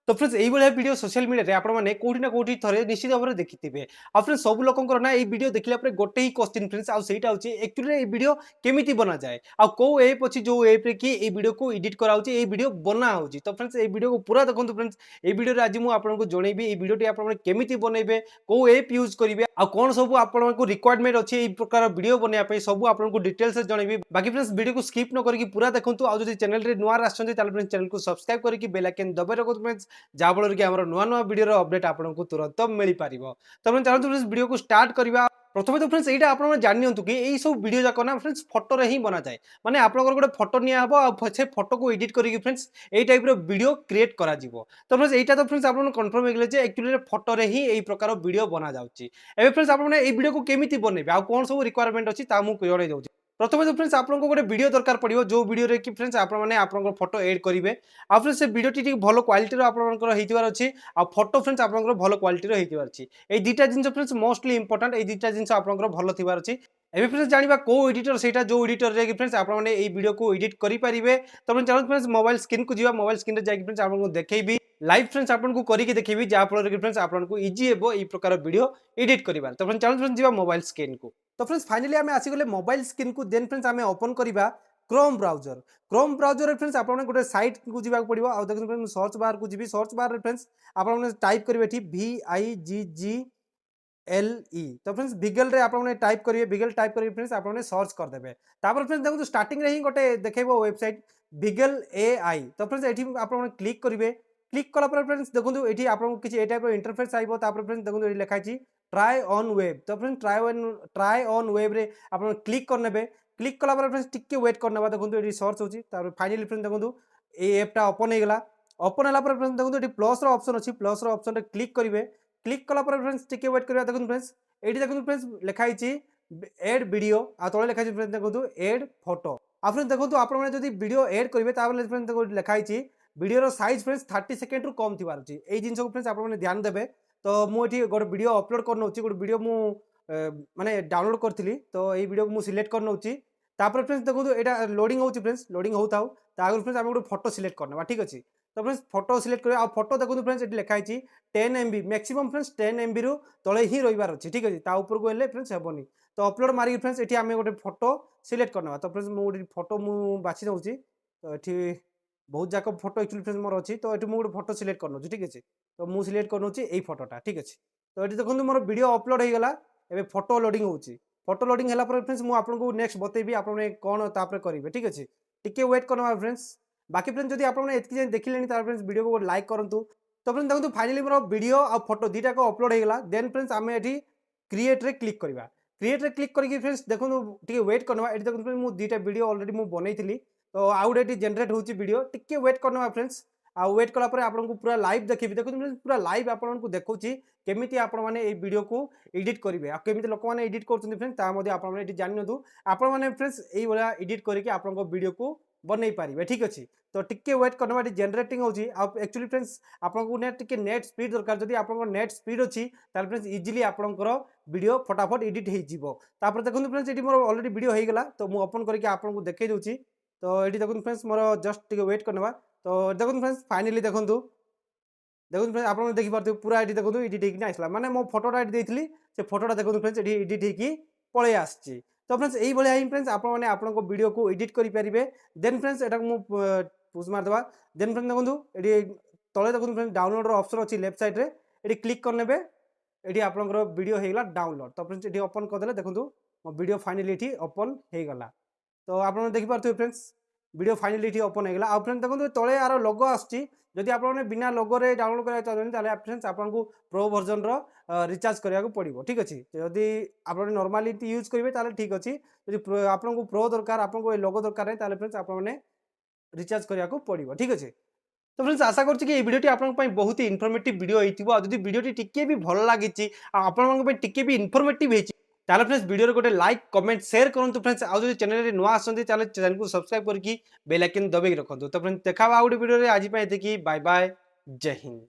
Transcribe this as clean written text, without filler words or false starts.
तो फ्रेंड्स यही भाई वीडियो सोशल मीडिया रे आपण माने कोठी ना कोठी थरे निश्चित भाव में देखिथिबे। आ फ्रेंड्स सब लोकंकर ना ए वीडियो देखिला परे गोटे ही क्वेश्चन फ्रेंड्स आ सेटा होची एक्चुअली ए वीडियो केमिति बना जाए आ को ऐप अछि जो ऐप रे कि ए वीडियो को एडिट करा होची ए वीडियो बना होची। तो फ्रेंड्स ए वीडियो को पूरा देखंतु फ्रेंड्स ए वीडियो रे आज मु आपन को जणेबी ए वीडियो टी आपण माने केमिति बनेबे को ऐप यूज करिवे आ कोन सब आपण को रिक्वायरमेंट अछि ए प्रकार वीडियो बनेया पे सब आपण को डिटेल्स से जणेबी। बाकी फ्रेंड्स वीडियो को स्किप न करके पूरा देखंतु आ जदि चैनल रे नुआ आछन ताले फ्रेंड्स चैनल को सब्सक्राइब करके बेल आइकन दबे रखो फ्रेंड्स जहाँ फल कि नुआ नुआ वीडियो अपडेट आपको तुरंत मिल पार। तो मैं चाहूँ फ्रेंड्स वीडियो को स्टार्ट करवा। प्रथम तो फ्रेंड्स यहाँ आप जानी कि यही सब वीडियो जाक ना फ्रेंड्स फोटो रे ही बना जाए माने आप गोटे फोटो निब से फोटो को एडिट करके फ्रेंड्स यही टाइप वीडियो क्रिएट करा तो फ्रेंड्स यहाँ तो फ्रेंड्स आप कन्फर्म हो एक्चुअली फोटो रे ही यही प्रकार वीडियो बना जाऊँगी। एवं फ्रेंड्स आप वीडियो को केमी बनइबे आ कौन सब रिक्वायरमेंट अच्छी मुझे दूँ। प्रथम तो फ्रेंड्स आपको गोटे वीडियो दरकार पड़ो जो वीडियो रे कि फ्रेंड्स आप फोटो एड करेंगे आ फ्रेंड्स से वीडियो टी भल क्वालिटी होइतिबार अछि आ फोटो फ्रेंड्स आपनकर भल क्वालिटी होइतिबार अछि। ए दुटा जिंस फ्रेंड्स मोस्टली इंपोर्टेंट ए दुटा जिंस आपनकर भल थिबार अछि। एबे फ्रेंड्स जानिबा को एडिटर सेटा जो एडिटर रे कि फ्रेंड्स आपन माने ए वीडियो को एडिट करि परिबे। तो फ्रेंड्स चलो फ्रेंड्स मोबाइल स्क्रीन को जीवा मोबाइल स्क्रीन रे जाकि फ्रेंड्स आपन देखैबी लाइव फ्रेंड्स आपन को करिके देखैबी जा फल कि फ्रेंड्स आपन को इजी हेबो ए प्रकार वीडियो एडिट करिबार। तो फ्रेंड्स चलो फ्रेंड्स जीवा मोबाइल स्क्रीन को। तो फ्रेंड्स फाइनली आमे आसी गले मोबाइल स्क्रीन को देन फ्रेंड्स आमे ओपन करिबा क्रोम ब्राउजर फ्रेंड्स आप गोटे साइट को जीवा पड़ो आ देखो फ्रेंड्स सर्च बार को जी सर्च बार फ्रेंड्स आप टाइप करेंगे VIGGLE। तो फ्रेंड्स बिगल रे आपने टाइप करेंगे बिगल टाइप करेंगे फ्रेंड्स आपने सर्च करदेवे। तापर फ्रेंड्स देखो स्टार्टिंग रे ही गोटे देखो वेबसाइट बिगल AI। तो फ्रेंड्स ये आप क्लिक करेंगे क्लिक कला फ्रेंड्स देखो ये आपको किसी ए टाइप इंटरफेस आइबो। तापर फ्रेंड्स देखो ये लिखा ट्राई ऑन वेब। तो फ्रेंड्स ट्राई ऑन वेब रे आप क्लिक करने क्लिक कला फ्रेंड्स टिके वेट करने देखो ये सर्च होची। फाइनली फ्रेंड्स देखो ये एपटा ओपन हो गला। ओपन होला फ्रेंड्स देखो ये प्लस रो ऑप्शन अच्छी प्लस रो ऑप्शन रे क्लिक करेंगे क्लिक कला फ्रेंड्स टिके वेट करबा देखो फ्रेंड्स ये देखो फ्रेंड्स लिखाई एड वीडियो आ तले लिखाई फ्रेंड्स देखो एड फोटो आ फ्रेंड्स देखो आप वीडियो एड करेंगे ताबले फ्रेंड्स देखो लिखाई वीडियो रो साइज फ्रेंड्स 30 सेकंड रु कम थिबार अछि। ए जिंस को फ्रेंड्स आप ध्यान देबे। तो मुझे गोटे वीडियो अपलोड कर नउची गोटे वीडियो मु माने डाउनलोड करथिली तो ये वीडियो मु सिलेक्ट कर नउची। तापर फ्रेंड्स देखो यहाँ लोडिंग होची फ्रेंड्स लोडिंग होता आगे फ्रेंड्स आम गोटे फोटो सिलेक्ट करना ठीक अच्छे। तो फ्रेंड्स फोटो सिलेक्ट कर फोटो देखो फ्रेंड्स ये लिखाई 10 MB मैक्सिमम फ्रेंड्स 10 MB रु तले ही रहीबार अच्छी ठीक अच्छे ऊपर को हेल्ले फ्रेंड्स हेनी। तो अपलोड मारिक फ्रेंड्स ये आम गोटे फोटो सिलेक्ट करना। तो फ्रेंड्स मुझे फोटो मुझे बाछि नउची। तो ये बहुत जाक फोटो एक्चुअली फ्रेंड्स मोर अच्छी। तो ये मुझे फोटो सिलेक्ट कर नउची ठीक अच्छे। तो मुझे सिलेक्ट कर नउची एई फोटोटा ठीक अच्छे। तो ये देखो मोर वीडियो अपलोड हो गला एबे फोटो लोडिंग होची। फोटो लोडिंग है फ्रेंड्स मुझे आपको नेक्स्ट बतेबी आपने कौन तापर करेंगे ठीक अच्छे टिके वेट करना फ्रेंड्स। बाकी फ्रेंड्स जब आपने देखिले फ्रेंड्स वीडियो को लाइक करूँ। तो फ्रेंड्स देखो फाइनली मोर वीडियो आ फोटो दुटा को अपलोड हो गला। देन फ्रेंड्स आम ये क्रिएट रे क्लिक करवा क्रिएट रे क्लिक करके फ्रेंड्स देखो टिके वेट करना ये देखो फ्रेंड्स मुझे दुटा वीडियो ऑलरेडी मुझे बनई। तो आउ गोटे जनरेट होची वीडियो टिके वेट करना फ्रेंड्स। आ वेट कला पर आपको पूरा लाइव देखिए देखो पूरा लाइव आपको देखुची केमिति आपण माने ए वीडियो को एडिट करेंगे आ केमिति लोक माने एडिट करछन फ्रेंड्स ता मध्ये आपण माने जानि नथु आपण माने फ्रेंड्स एई भला एडिट करके आपन वीडियो को बनई पारिबे ठीक अछि। तो टिके वेट करना जनरेटिंग होची आ एक्चुअली फ्रेंड्स आपको नेट स्पीड दरकार जदी आपन नेट स्पीड अछि ताल फ्रेंड्स इजीली आपनकर वीडियो फटाफट एडिट हो जिवो। तापर देखो फ्रेंड्स एटी मोर ऑलरेडी वीडियो हो गला। तो मु ओपन करके आपन देखाई दोची। तो ये देखो फ्रेंड्स मोर जस्ट टिके वेट करना। तो देखो फ्रेंड्स फाइनली देखो फ्रेंड्स आप देखी पार्थे पूरा ये देखो एडिट होगी आसला माने मो फोटोटा एडिट देती से फोटोटा देखो फ्रेंड्स ये एडिट होगी पलि आसी। तो फ्रेंड्स यही भाई ही फ्रेंड्स आपने आपको वीडियो को एडिट करेंगे। देन फ्रेंड्स एटा को पुश मारदेवा। देन फ्रेंड्स देखो ये तले देखो फ्रेंड्स डाउनलोड ऑप्शन अच्छी लेफ्ट साइड रे ये क्लिक करने ये आपंकर वीडियो होगा डाउनलोड। तो फ्रेंड्स ये ओपन करदे देखो मो वीडियो फाइनली ये ओपन होगा। तो आप देखिपे फ्रेंड्स वीडियो फाइनली ये ओपन होगा। आ फ्रेंड्स देखो तले यार लोगो आसी जदि आपने बिना लोगो रे डाउनलोड करना चाहते फ्रेंड्स आपको प्रो वर्जन रो रिचार्ज करने पड़ो ठीक अच्छे। जदि आप नॉर्मली यूज करेंगे ठीक अच्छे जब आपको प्रो दरकार आपको लोगो दरकार नहीं फ्रेंड्स आपने रिचार्ज करने पड़ो ठीक अच्छे। तो फ्रेंड्स आशा करछि कि ये वीडियो आपन बहुत ही इनफॉर्मेटिव वीडियो होइतिबो। जदि वीडियो टिके भी भल लागिछि आपन टिके भी इनफॉर्मेटिव होइछि ताले फ्रेंड्स वीडियो गोटे लाइक कमेंट शेयर करंतु फ्रेंड्स। आ जदि चैनल रे नुआ आसंती ताले चैनल को सब्सक्राइब करके बेल आइकन दबेक रखंतु। तो फ्रेंड्स देखा आउ वीडियो रे आज पय एतिकी बाय बाय जय हिंद।